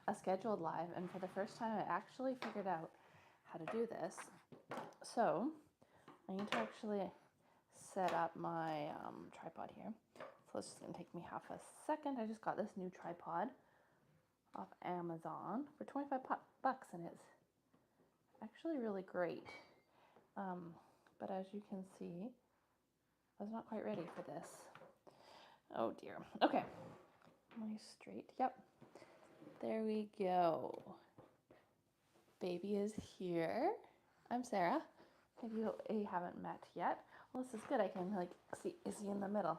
a scheduled live, and for the first time I actually figured out how to do this. So I need to actually set up my tripod here. So it's just gonna take me half a second. I just got this new tripod off Amazon for 25 bucks, and it's actually really great. But as you can see, I was not quite ready for this. Oh dear. Okay. Am I straight? Yep. There we go. Baby is here. I'm Sarah. If you haven't met yet, well, this is good. I can like see, is he in the middle?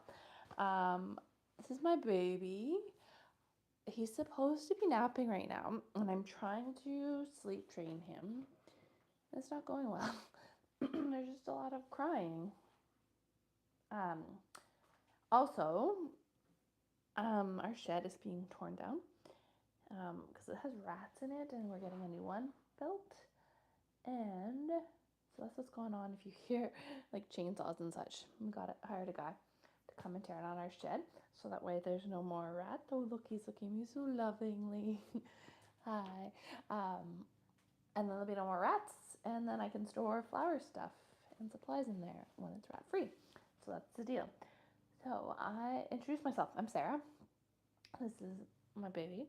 This is my baby. He's supposed to be napping right now, and I'm trying to sleep train him. It's not going well. There's just a lot of crying. Also, our shed is being torn down because it has rats in it, and we're getting a new one built. And so that's what's going on. If you hear like chainsaws and such, we hired a guy to come and tear down our shed, so that way there's no more rats. Oh, look, he's looking at me so lovingly. Hi. And then there'll be no more rats, and then I can store flower stuff and supplies in there when it's rat free. So that's the deal. So I introduced myself. I'm Sarah. This is my baby.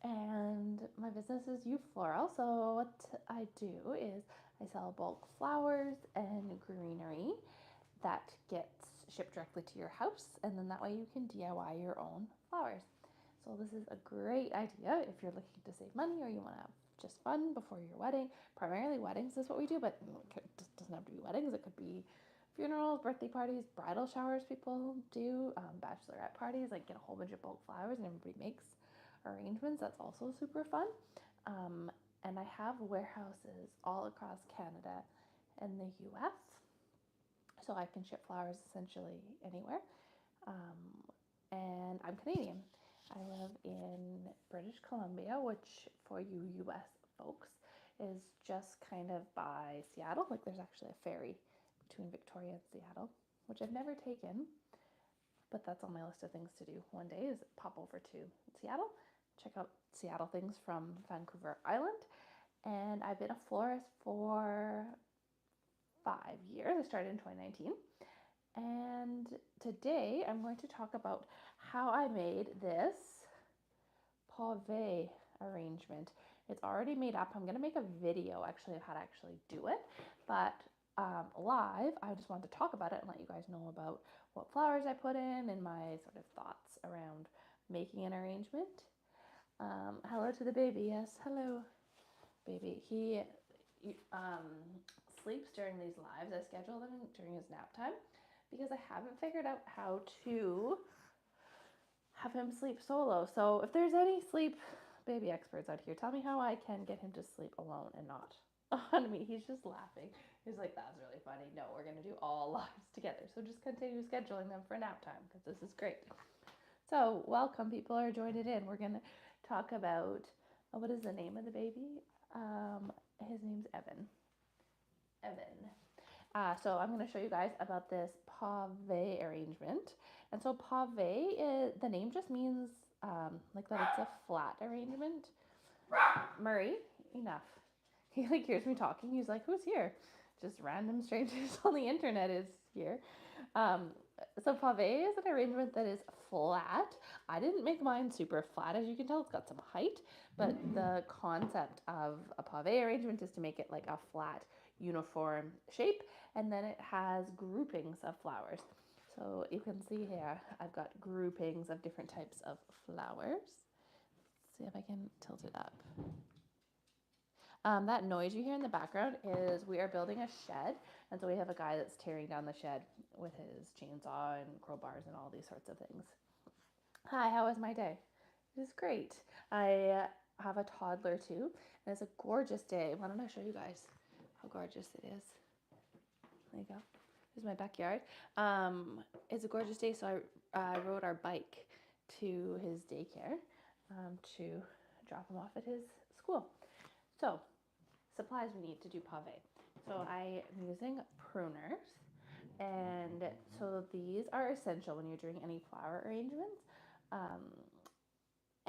And my business is Floral. So what I do is I sell bulk flowers and greenery that gets shipped directly to your house, and then that way you can DIY your own flowers. So this is a great idea if you're looking to save money or you want to have just fun before your wedding. Primarily weddings is what we do, but it doesn't have to be weddings. It could be funerals, birthday parties, bridal showers people do, bachelorette parties, like get a whole bunch of bulk flowers and everybody makes arrangements. That's also super fun. And I have warehouses all across Canada and the US, so I can ship flowers essentially anywhere. And I'm Canadian. I live in British Columbia, which for you US folks is just kind of by Seattle. Like there's actually a ferry between Victoria and Seattle, which I've never taken, but that's on my list of things to do one day is pop over to Seattle, check out Seattle things from Vancouver Island. And I've been a florist for 5 years. I started in 2019. And today I'm going to talk about how I made this pavé arrangement. It's already made up. I'm going to make a video actually of how to actually do it. But live, I just wanted to talk about it and let you guys know about what flowers I put in and my sort of thoughts around making an arrangement. Hello to the baby. Yes, hello, baby. He sleeps during these lives. I schedule them during his nap time because I haven't figured out how to have him sleep solo. So if there's any sleep baby experts out here, tell me how I can get him to sleep alone and not on me. He's just laughing. He's like, that's really funny. No, we're going to do all lives together. So just continue scheduling them for nap time because this is great. So welcome, people are joining in. We're going to talk about, what is the name of the baby? His name's Evan. Evan. So I'm going to show you guys about this pavé arrangement. And so pavé, the name just means like that it's a flat arrangement. Murray, enough. He like hears me talking. He's like, who's here? Just random strangers on the internet is here. So pavé is an arrangement that is flat. I didn't make mine super flat. As you can tell, it's got some height, but the concept of a pavé arrangement is to make it like a flat, uniform shape, and then it has groupings of flowers. So you can see here, I've got groupings of different types of flowers. Let's see if I can tilt it up. That noise you hear in the background is we are building a shed, and so we have a guy that's tearing down the shed with his chainsaw and crowbars and all these sorts of things. Hi, how was my day? It was great. I have a toddler too, and it's a gorgeous day. Why don't I show you guys how gorgeous it is? There you go. Here's my backyard. It's a gorgeous day, so I rode our bike to his daycare to drop him off at his school. So, supplies we need to do pavé. So I am using pruners, and so these are essential when you're doing any flower arrangements.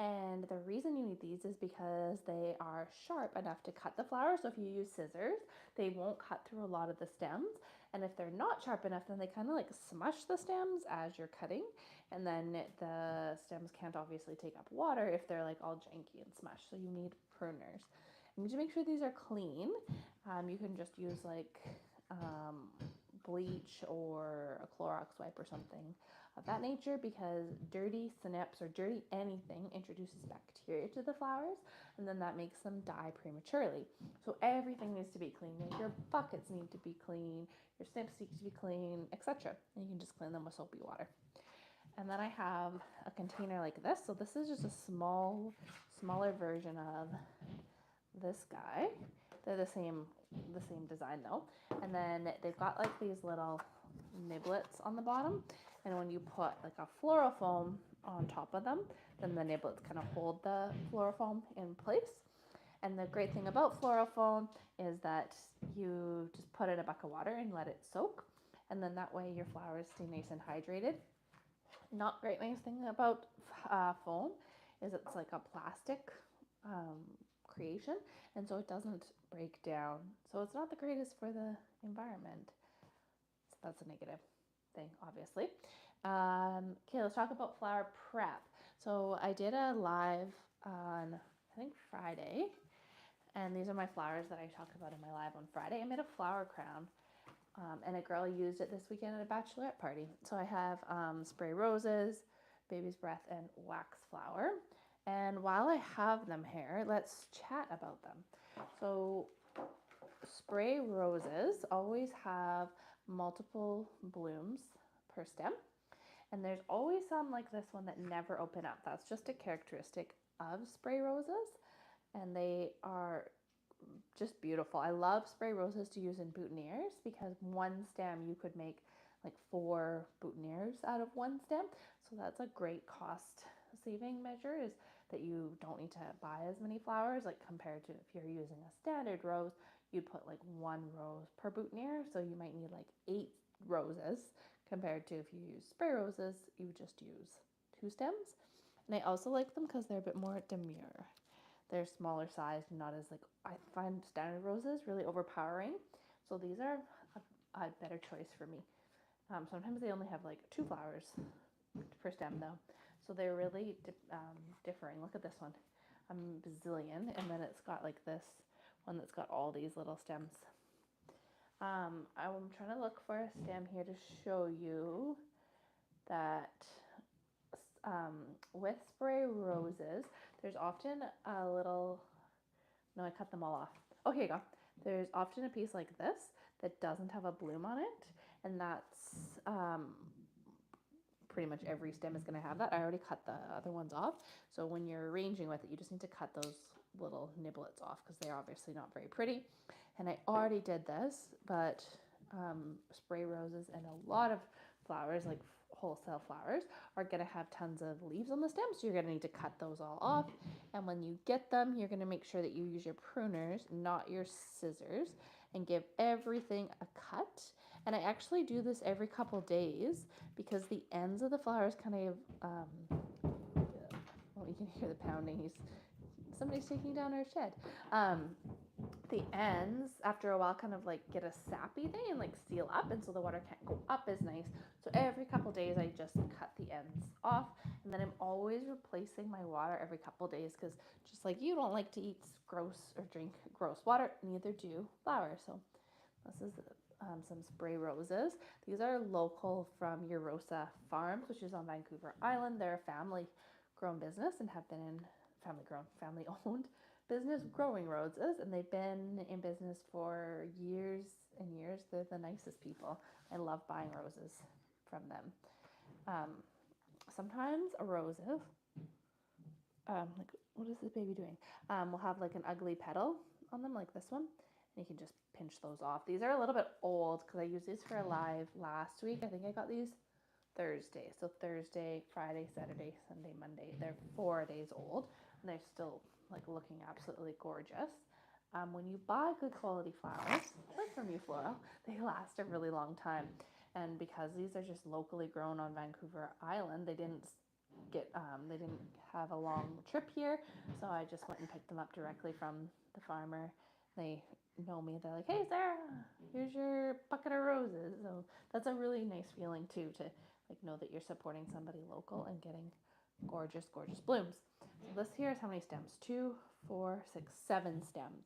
And the reason you need these is because they are sharp enough to cut the flower. So if you use scissors, they won't cut through a lot of the stems. And if they're not sharp enough, then they kind of like smush the stems as you're cutting. And then the stems can't obviously take up water if they're like all janky and smushed. So you need pruners. You need to make sure these are clean. You can just use like bleach or a Clorox wipe or something of that nature, because dirty snips or dirty anything introduces bacteria to the flowers, and then that makes them die prematurely. So everything needs to be clean. Like your buckets need to be clean, your snips need to be clean, etc. And you can just clean them with soapy water. And then I have a container like this. So this is just a smaller version of this guy. They're the same design though. And then they've got like these little niblets on the bottom. And when you put like a floral foam on top of them, then the niblets kind of hold the floral foam in place. And the great thing about floral foam is that you just put it in a bucket of water and let it soak. And then that way your flowers stay nice and hydrated. Not great nice thing about foam is it's like a plastic creation, and so it doesn't break down. So it's not the greatest for the environment. So that's a negative thing, obviously. Okay, let's talk about flower prep. So I did a live on, I think, Friday, and these are my flowers that I talked about in my live on Friday. I made a flower crown. And a girl used it this weekend at a bachelorette party. So I have spray roses, baby's breath, and wax flower. And while I have them here, let's chat about them. So spray roses always have multiple blooms per stem. And there's always some like this one that never open up. That's just a characteristic of spray roses. And they are just beautiful. I love spray roses to use in boutonnieres because one stem you could make like 4 boutonnieres out of one stem. So that's a great cost saving measure, is that you don't need to buy as many flowers, like compared to if you're using a standard rose, you'd put like 1 rose per boutonniere. So you might need like 8 roses, compared to if you use spray roses, you just use 2 stems. And I also like them because they're a bit more demure. They're smaller sized, not as like, I find standard roses really overpowering. So these are a better choice for me. Sometimes they only have like 2 flowers per stem though. So they're really differing. Look at this one, a bazillion. And then it's got like this one that's got all these little stems. I'm trying to look for a stem here to show you that with spray roses, there's often a little, no, I cut them all off. Oh, here you go. There's often a piece like this that doesn't have a bloom on it, and that's pretty much every stem is going to have that. I already cut the other ones off, so when you're arranging with it, you just need to cut those little niblets off because they're obviously not very pretty. And I already did this, but spray roses and a lot of flowers, like wholesale flowers, are going to have tons of leaves on the stem, so you're going to need to cut those all off. And when you get them, you're going to make sure that you use your pruners, not your scissors, and give everything a cut. And I actually do this every couple days because the ends of the flowers kind of well, you can hear the pounding. Somebody's taking down our shed. The ends, after a while, kind of like get a sappy thing and like seal up, and so the water can't go up as nice. So every couple days I just cut the ends off, and then I'm always replacing my water every couple days, because just like you don't like to eat gross or drink gross water, neither do flowers. So this is some spray roses. These are local from Eurosa Farms, which is on Vancouver Island. They're a family grown business and have been in family owned business growing roses, and they've been in business for years and years. They're the nicest people. I love buying roses from them. Sometimes roses, like, what is this baby doing? Will have like an ugly petal on them, like this one, and you can just pinch those off. These are a little bit old because I used these for a live last week. I think I got these Thursday. So Thursday, Friday, Saturday, Sunday, Monday. They're 4 days old, and they're still like looking absolutely gorgeous. When you buy good quality flowers, like from you, Floral, they last a really long time. And because these are just locally grown on Vancouver Island, they didn't they didn't have a long trip here, so I just went and picked them up directly from the farmer. They know me. They're like, "Hey, Sarah, here's your bucket of roses." So that's a really nice feeling too, to like know that you're supporting somebody local and getting gorgeous, gorgeous blooms. So this here is how many stems? 2, 4, 6, 7 stems.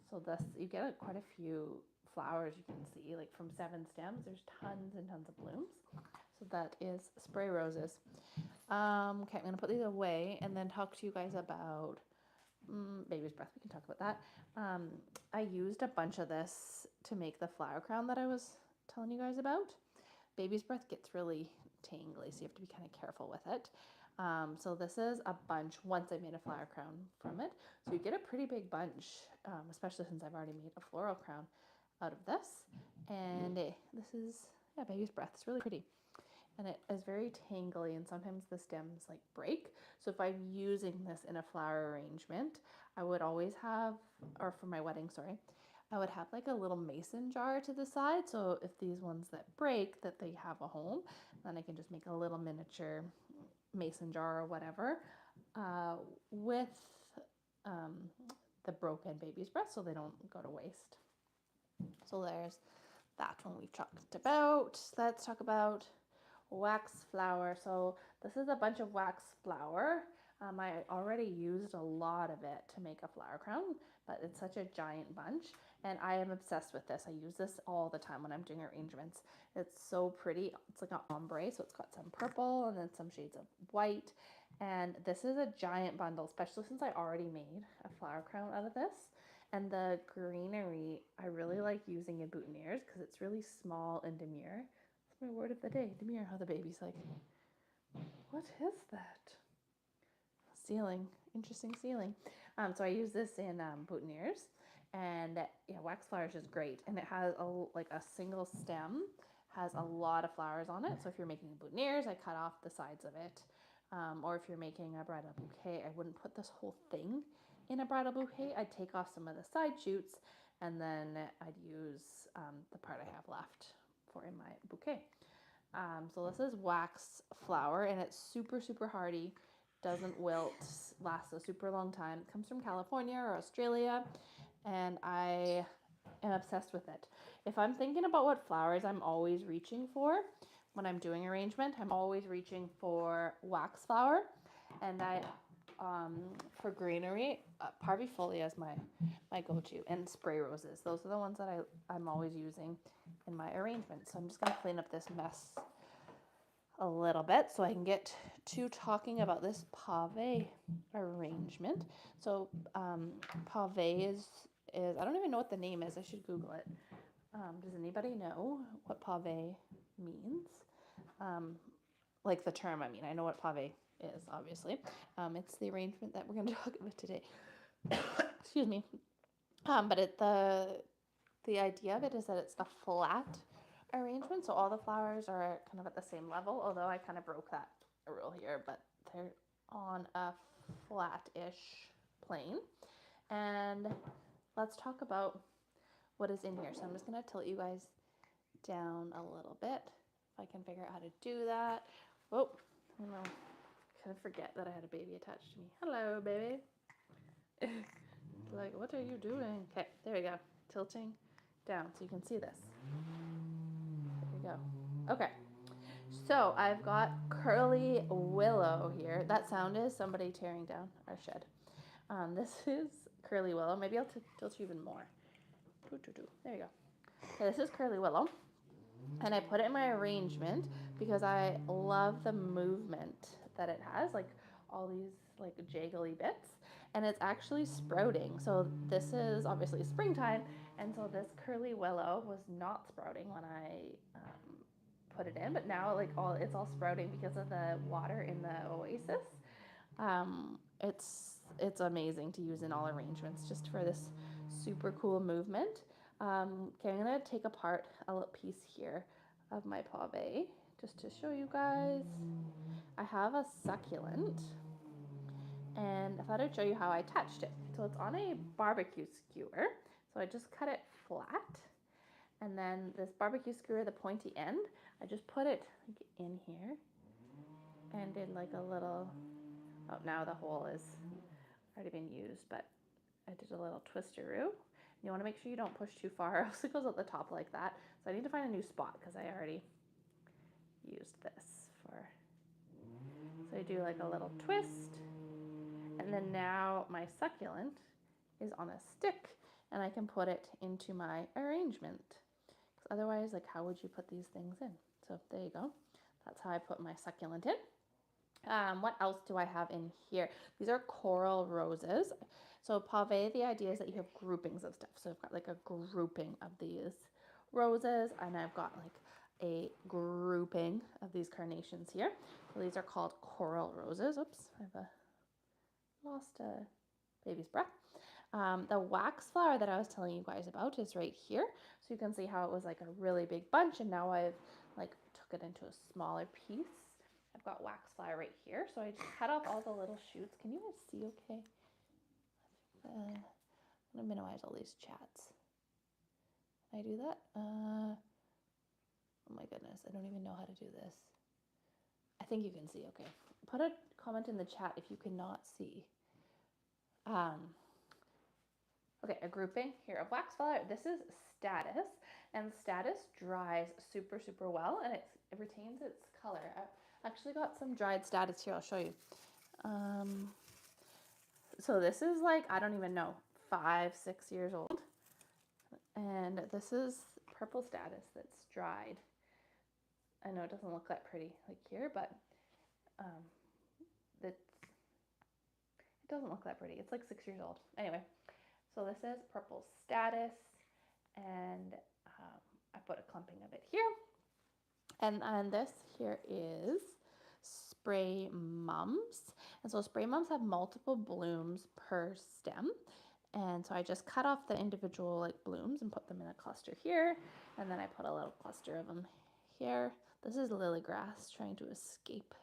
So this, you get quite a few flowers. You can see like from 7 stems, there's tons and tons of blooms. So that is spray roses. Okay, I'm gonna put these away and then talk to you guys about baby's breath. We can talk about that. I used a bunch of this to make the flower crown that I was telling you guys about. Baby's breath gets really tangly, so you have to be kind of careful with it. So this is a bunch once I made a flower crown from it. So you get a pretty big bunch, especially since I've already made a floral crown out of this. And this is, yeah, baby's breath. It's really pretty. And it is very tangly, and sometimes the stems like break. So if I'm using this in a flower arrangement, I would always have, or for my wedding, sorry, I would have like a little mason jar to the side. So if these ones that break, that they have a home, then I can just make a little miniature mason jar or whatever with the broken baby's breath, so they don't go to waste. So there's that one we've talked about. Let's talk about wax flower. So this is a bunch of wax flower. I already used a lot of it to make a flower crown, but it's such a giant bunch, and I am obsessed with this. I use this all the time when I'm doing arrangements. It's so pretty. It's like an ombre, so it's got some purple and then some shades of white, and this is a giant bundle, especially since I already made a flower crown out of this. And the greenery, I really like using in boutonnieres because it's really small and demure. That's my word of the day, demure. How the baby's like, what is that? Ceiling, interesting ceiling. So I use this in boutonnieres, and yeah, wax flowers is great. And it has like a single stem, has a lot of flowers on it. So if you're making boutonnieres, I cut off the sides of it. Or if you're making a bridal bouquet, I wouldn't put this whole thing in a bridal bouquet. I'd take off some of the side shoots, and then I'd use the part I have left for in my bouquet. So this is wax flower, and it's super, super hardy, doesn't wilt, lasts a super long time. It comes from California or Australia, and I am obsessed with it. If I'm thinking about what flowers I'm always reaching for when I'm doing arrangement, I'm always reaching for wax flower, and for greenery, parvifolia is my go-to, and spray roses. Those are the ones that I'm always using in my arrangement. So I'm just going to clean up this mess a little bit so I can get to talking about this pave arrangement. So pave is I don't even know what the name is. I should Google it. Does anybody know what pave means? Like the term, I mean, I know what pave is, obviously. It's the arrangement that we're going to talk about today. Excuse me. But the idea of it is that it's a flat arrangement, so all the flowers are kind of at the same level, although I kind of broke that rule here, but they're on a flat-ish plane. And let's talk about what is in here. So I'm just going to tilt you guys down a little bit, if I can figure out how to do that. Oh, I don't know. I kind of forget that I had a baby attached to me. Hello, baby. Like, what are you doing? Okay, there we go. Tilting down so you can see this. There we go. Okay, so I've got curly willow here. That sound is somebody tearing down our shed. This is curly willow. Maybe I'll tilt you even more. There you go. Okay, this is curly willow, and I put it in my arrangement because I love the movement that it has, like all these like jaggly bits, and it's actually sprouting. So this is obviously springtime, and so this curly willow was not sprouting when I put it in, but now like it's all sprouting because of the water in the oasis. It's amazing to use in all arrangements just for this super cool movement. Okay, I'm gonna take apart a little piece here of my pave just to show you guys. I have a succulent, and I thought I'd show you how I touched it. So it's on a barbecue skewer, so I just cut it flat, and then this barbecue skewer, the pointy end, I just put it in here, and did like a little, oh, now the hole is already been used, but I did a little twisteroo. You want to make sure you don't push too far, else it goes at the top like that. So I need to find a new spot because I already used this for, so I do like a little twist, and then now my succulent is on a stick and I can put it into my arrangement. Because otherwise, like, how would you put these things in? So there you go. That's how I put my succulent in. What else do I have in here? These are coral roses. So pave, the idea is that you have groupings of stuff. So I've got like a grouping of these roses, and I've got like a grouping of these carnations here. So these are called coral roses. Oops, I've lost a baby's breath. The wax flower that I was telling you guys about is right here. So you can see how it was like a really big bunch, and now I've like took it into a smaller piece. I've got wax flower right here. So I just cut off all the little shoots. Can you guys see okay? I'm gonna minimize all these chats. Can I do that? Oh my goodness, I don't even know how to do this. I think you can see okay. Put a comment in the chat if you cannot see. Okay, a grouping here of wax flower. This is status, and status dries super, super well, and it retains its color. I've actually got some dried status here. I'll show you. So this is like, I don't even know, 5, 6 years old. And this is purple status that's dried. I know it doesn't look that pretty like here, but it doesn't look that pretty. It's like 6 years old. Anyway, so this is purple status, and I put a clumping of it here. And this here is spray mums. And so spray mums have multiple blooms per stem. And so I just cut off the individual like blooms and put them in a cluster here. And then I put a little cluster of them here. This is lily grass trying to escape.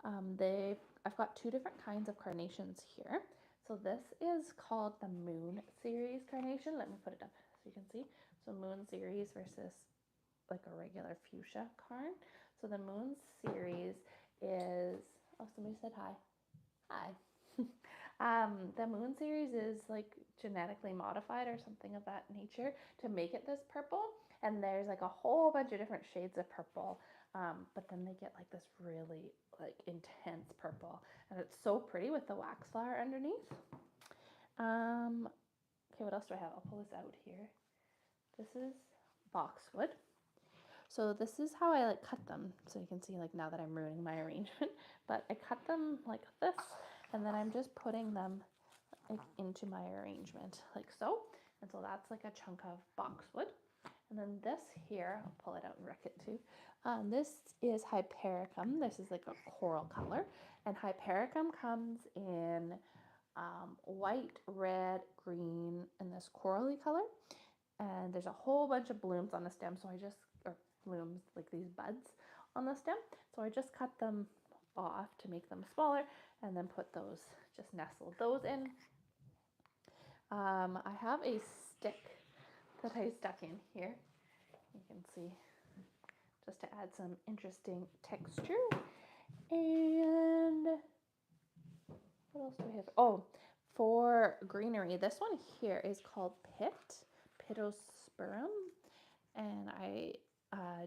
I've got 2 different kinds of carnations here. So this is called the Moon Series carnation. Let me put it up so you can see. So Moon Series versus like a regular fuchsia carn. So the Moon Series is, oh, somebody said hi. Hi. The Moon Series is like genetically modified or something of that nature to make it this purple. And there's like a whole bunch of different shades of purple. But then they get like this really like intense purple. And it's so pretty with the wax flower underneath. Okay, what else do I have? I'll pull this out here. This is boxwood. So this is how I like cut them. So you can see like now that I'm ruining my arrangement, but I cut them like this, and then I'm just putting them like into my arrangement like so. And so that's like a chunk of boxwood. And then this here, I'll pull it out and wreck it too. This is hypericum. This is like a coral color, and hypericum comes in white, red, green, and this corally color. And there's a whole bunch of blooms on the stem, so I just, or blooms, like these buds on the stem. So I just cut them off to make them smaller, and then put those, just nestled those in. I have a stick that I stuck in here. You can see, just to add some interesting texture. And what else do we have? Oh, for greenery, this one here is called Pittosporum, and I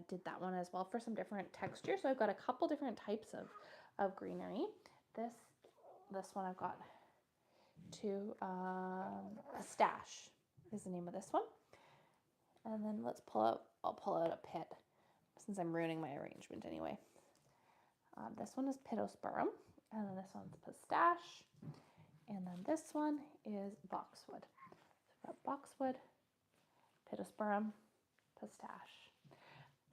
did that one as well for some different texture. So I've got a couple different types of greenery. This one I've got two. Pistache is the name of this one. And then I'll pull out a pit since I'm ruining my arrangement anyway. This one is Pittosporum, and then this one's Pistache, and then this one is Boxwood. So I've got Boxwood, Pittosporum, Pistache.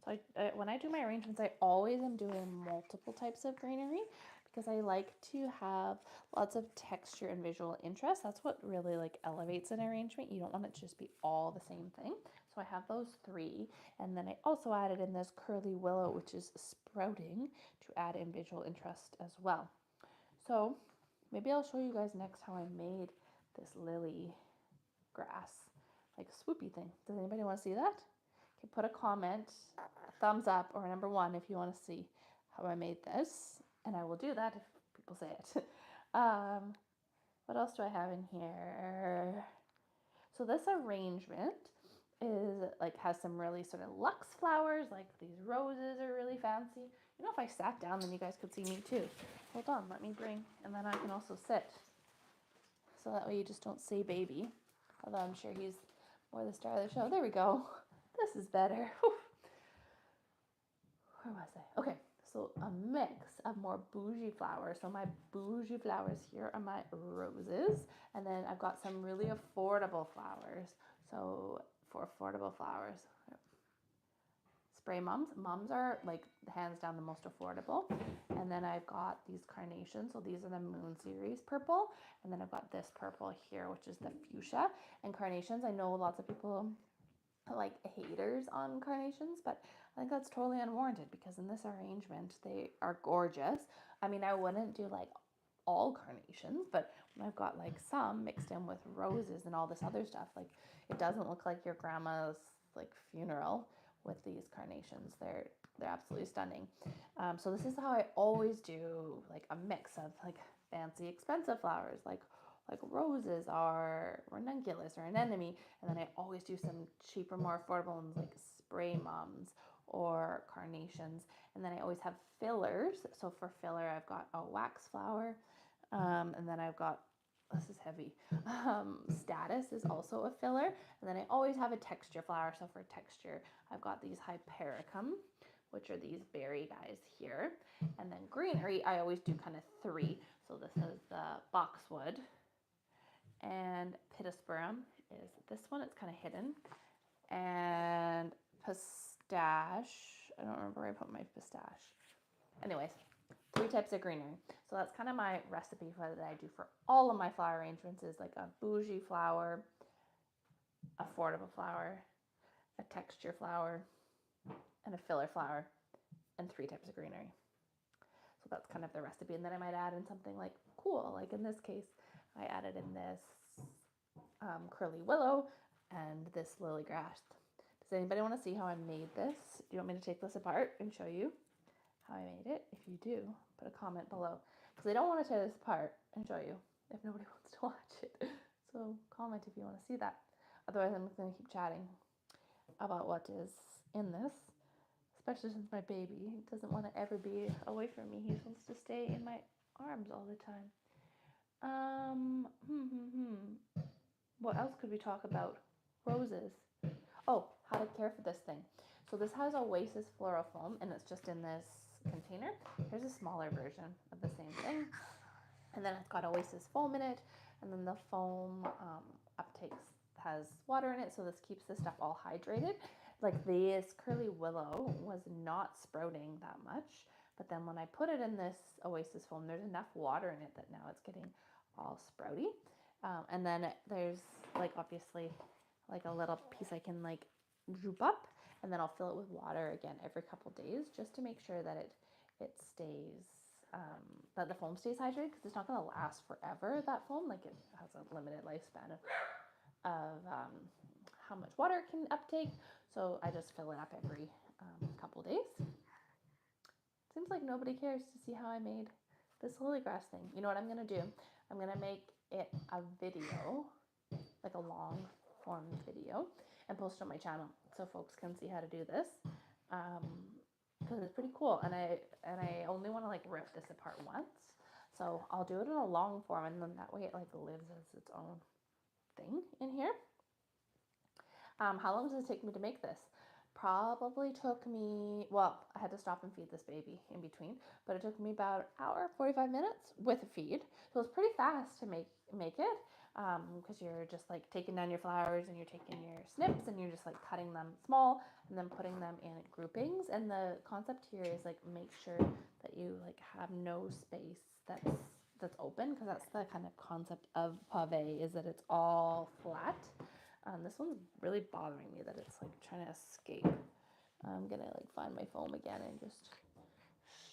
So when I do my arrangements, I always am doing multiple types of greenery because I like to have lots of texture and visual interest. That's what really like elevates an arrangement. You don't want it to just be all the same thing. So I have those 3, and then I also added in this curly willow, which is sprouting, to add in visual interest as well. So maybe I'll show you guys next how I made this lily grass, like a swoopy thing. Does anybody want to see that? Okay, put a comment, a thumbs up, or number 1 if you want to see how I made this, and I will do that if people say it. What else do I have in here? So this arrangement is like has some really sort of luxe flowers, like these roses are really fancy. You know, if I sat down, then you guys could see me too. Hold on, let me bring, and then I can also sit. So that way you just don't say baby. Although I'm sure he's more the star of the show. There we go. This is better. Whew. Where was I? Okay, so a mix of more bougie flowers. So my bougie flowers here are my roses. And then I've got some really affordable flowers. So for affordable flowers, spray mums. Mums are like hands down the most affordable. And then I've got these carnations. So these are the Moon Series purple. And then I've got this purple here, which is the fuchsia. And carnations, I know lots of people like haters on carnations, but I think that's totally unwarranted because in this arrangement, they are gorgeous. I mean, I wouldn't do like all carnations, but when I've got like some mixed in with roses and all this other stuff, like it doesn't look like your grandma's like funeral with these carnations. They're absolutely stunning. So this is how I always do like a mix of like fancy expensive flowers like roses or ranunculus or anemone, and then I always do some cheaper, more affordable ones like spray mums or carnations, and then I always have fillers. So for filler, I've got a wax flower, and then I've got, this is heavy, status is also a filler, and then I always have a texture flower. So for texture, I've got these hypericum, which are these berry guys here, and then greenery, I always do kind of three. So this is the boxwood, and pittosporum is this one. It's kind of hidden, and pistache. I don't remember where I put my pistache. Anyways, 3 types of greenery. So that's kind of my recipe for that I do for all of my flower arrangements is like a bougie flower, affordable flower, a texture flower, and a filler flower, and 3 types of greenery. So that's kind of the recipe. And then I might add in something like cool, like in this case, I added in this curly willow and this lily grass. Does anybody want to see how I made this? Do you want me to take this apart and show you how I made it? If you do, put a comment below, because I don't want to tear this apart and show you if nobody wants to watch it. So comment if you want to see that. Otherwise, I'm going to keep chatting about what is in this, especially since my baby doesn't want to ever be away from me. He wants to stay in my arms all the time. What else could we talk about? Roses. Oh, how to care for this thing. So this has Oasis floral foam, and it's just in this container. Here's a smaller version of the same thing. And then it's got Oasis foam in it, and then the foam has water in it, so this keeps the stuff all hydrated. Like this curly willow was not sprouting that much, but then when I put it in this Oasis foam, there's enough water in it that now it's getting all sprouty. And then there's like obviously like a little piece I can like droop up, and then I'll fill it with water again every couple days just to make sure that it stays that the foam stays hydrated, because it's not going to last forever, that foam. Like it has a limited lifespan of how much water it can uptake. So I just fill it up every couple days. Seems like nobody cares to see how I made this lily grass thing. You know what I'm going to do? I'm going to make it a video, like a long form video, and post it on my channel so folks can see how to do this, because it's pretty cool. And I only want to like rip this apart once, so I'll do it in a long form, and then that way it like lives as its own thing in here. How long does it take me to make this? Probably took me, well, I had to stop and feed this baby in between, but it took me about an hour, 45 minutes with a feed. So it's pretty fast to make it, because you're just like taking down your flowers and you're taking your snips and you're just like cutting them small and then putting them in groupings. And the concept here is like make sure that you like have no space that's open, because that's the kind of concept of pave, is that it's all flat. This one's really bothering me that it's like trying to escape. I'm gonna like find my foam again and just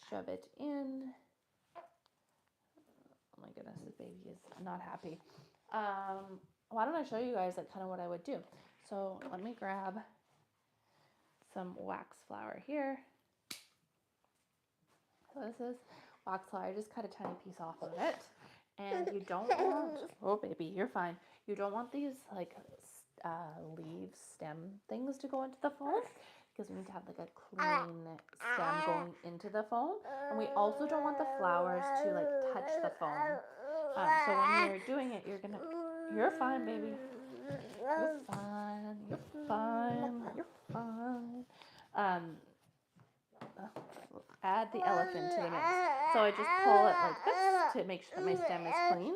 shove it in. Oh my goodness, this baby is not happy. Why don't I show you guys like kind of what I would do? So let me grab some wax flower here. So this is wax flower. I just cut a tiny piece off of it. And you don't want, oh baby, you're fine. You don't want these like leaves, stem things to go into the foam because we need to have like a clean stem going into the foam. And we also don't want the flowers to like touch the foam. So when you're doing it, you're fine, baby. You're fine. You're fine. You're fine. Add the elephant to the mix. So I just pull it like this to make sure that my stem is clean.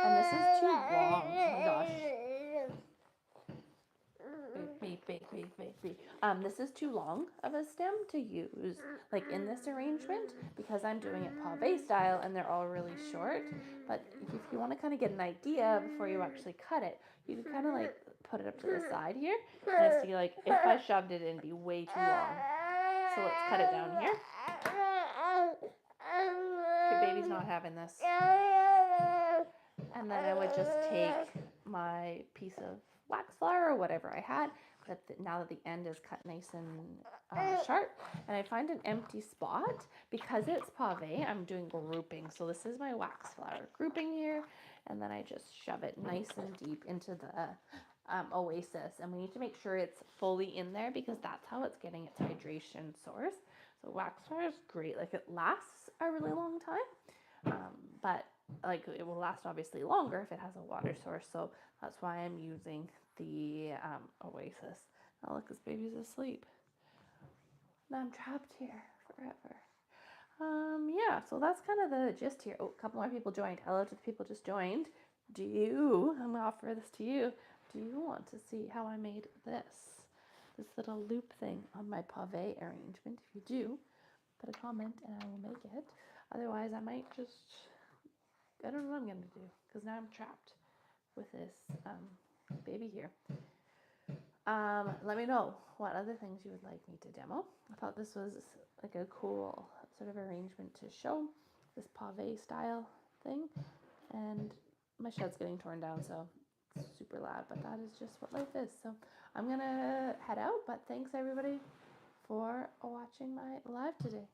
And this is too long. Oh my gosh. This is too long of a stem to use like in this arrangement because I'm doing it pave style and they're all really short. But if you want to kind of get an idea before you actually cut it, you can kind of like put it up to the side here and see like if I shoved it in, it'd be way too long. So let's cut it down here. Okay, baby's not having this. And then I would just take my piece of wax flower or whatever I had, but now that the end is cut nice and sharp, and I find an empty spot, because it's pave, I'm doing grouping. So this is my wax flower grouping here, and then I just shove it nice and deep into the oasis, and we need to make sure it's fully in there because that's how it's getting its hydration source. So wax flower is great, like it lasts a really long time, but like it will last obviously longer if it has a water source. So that's why I'm using the oasis. Oh look, this baby's asleep. Now I'm trapped here forever. Yeah, so that's kind of the gist here. Oh, a couple more people joined. Hello to the people just joined. I'm gonna offer this to you. Do you want to see how I made this little loop thing on my pave arrangement? If you do, put a comment and I will make it. Otherwise, I might just, I don't know what I'm gonna do because now I'm trapped with this baby here. Let me know what other things you would like me to demo. I thought this was like a cool sort of arrangement to show this pave style thing. And my shed's getting torn down, so it's super loud, but that is just what life is. So I'm gonna head out, but thanks everybody for watching my live today.